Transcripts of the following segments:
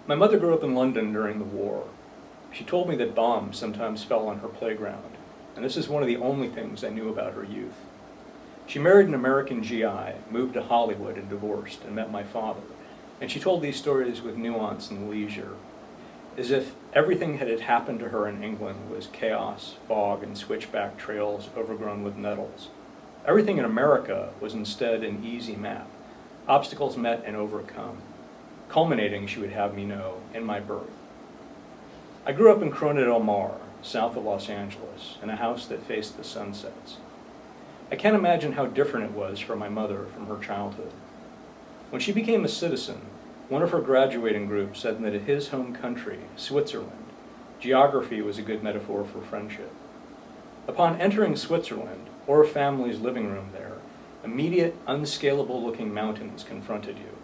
My mother grew up in London during the war. She told me that bombs sometimes fell on her playground, and this is one of the only things I knew about her youth. She married an American GI, moved to Hollywood and divorced, and met my father, and she told these stories with nuance and leisure, as if everything that had happened to her in England was chaos, fog, and switchback trails overgrown with nettles. Everything in America was instead an easy map, obstacles met and overcome, culminating, she would have me know, in my birth. I grew up in Corona del Mar, south of Los Angeles, in a house that faced the sunsets. I can't imagine how different it was for my mother from her childhood. When she became a citizen, one of her graduating group said that in his home country, Switzerland, geography was a good metaphor for friendship. Upon entering Switzerland, or a family's living room there, immediate, unscalable-looking mountains confronted you.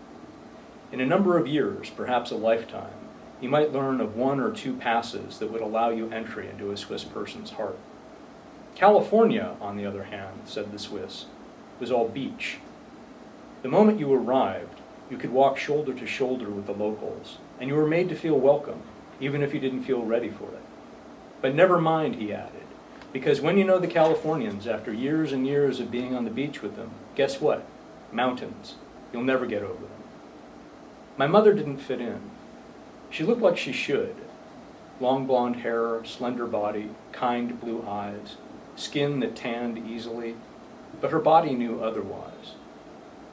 In a number of years, perhaps a lifetime, you might learn of one or two passes that would allow you entry into a Swiss person's heart. California, on the other hand, said the Swiss, was all beach. The moment you arrived, you could walk shoulder to shoulder with the locals, and you were made to feel welcome, even if you didn't feel ready for it. But never mind, he added, because when you know the Californians, after years and years of being on the beach with them, guess what? Mountains. You'll never get over them. My mother didn't fit in. She looked like she should. Long blonde hair, slender body, kind blue eyes, skin that tanned easily, but her body knew otherwise.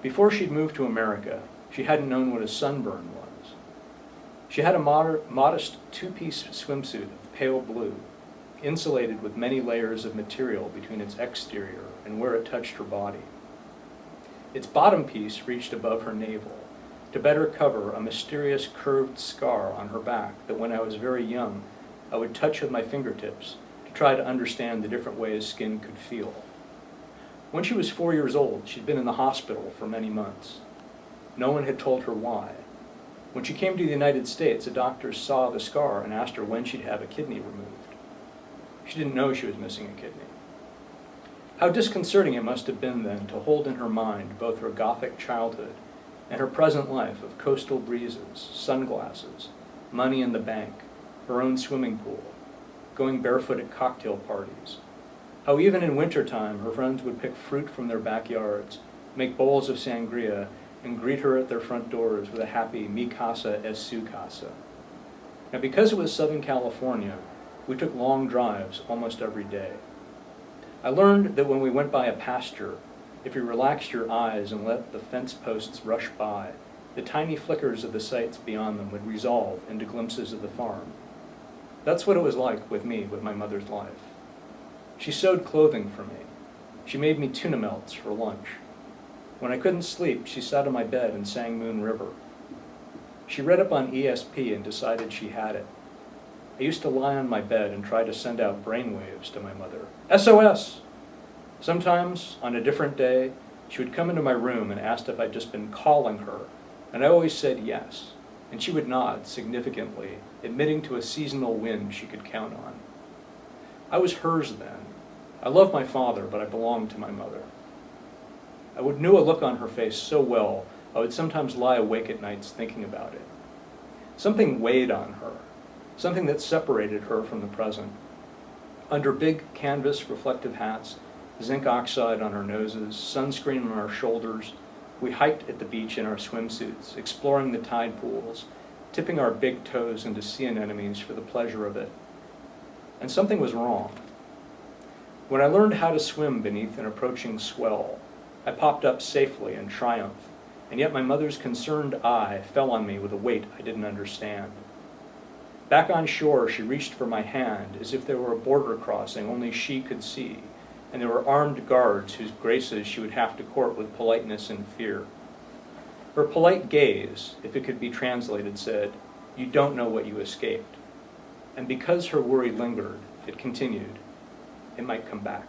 Before she'd moved to America, she hadn't known what a sunburn was. She had a modest two-piece swimsuit of pale blue, insulated with many layers of material between its exterior and where it touched her body. Its bottom piece reached above her navel, to better cover a mysterious curved scar on her back that when I was very young, I would touch with my fingertips to try to understand the different ways skin could feel. When she was 4 years old, she'd been in the hospital for many months. No one had told her why. When she came to the United States, a doctor saw the scar and asked her when she'd have a kidney removed. She didn't know she was missing a kidney. How disconcerting it must have been then to hold in her mind both her Gothic childhood and her present life of coastal breezes, sunglasses, money in the bank, her own swimming pool, going barefoot at cocktail parties. How even in wintertime her friends would pick fruit from their backyards, make bowls of sangria, and greet her at their front doors with a happy "Mi casa es su casa." Now because it was Southern California, we took long drives almost every day. I learned that when we went by a pasture, if you relaxed your eyes and let the fence posts rush by, the tiny flickers of the sights beyond them would resolve into glimpses of the farm. That's what it was like with me, with my mother's life. She sewed clothing for me. She made me tuna melts for lunch. When I couldn't sleep, she sat on my bed and sang Moon River. She read up on ESP and decided she had it. I used to lie on my bed and try to send out brainwaves to my mother. SOS! Sometimes, on a different day, she would come into my room and ask if I'd just been calling her, and I always said yes, and she would nod significantly, admitting to a seasonal wind she could count on. I was hers then. I loved my father, but I belonged to my mother. I knew a look on her face so well, I would sometimes lie awake at nights thinking about it. Something weighed on her, something that separated her from the present. Under big canvas reflective hats, zinc oxide on our noses, sunscreen on our shoulders, we hiked at the beach in our swimsuits, exploring the tide pools, tipping our big toes into sea anemones for the pleasure of it. And something was wrong. When I learned how to swim beneath an approaching swell, I popped up safely in triumph, and yet my mother's concerned eye fell on me with a weight I didn't understand. Back on shore, she reached for my hand as if there were a border crossing only she could see, and there were armed guards whose graces she would have to court with politeness and fear. Her polite gaze, if it could be translated, said, "You don't know what you escaped." And because her worry lingered, it continued, "It might come back."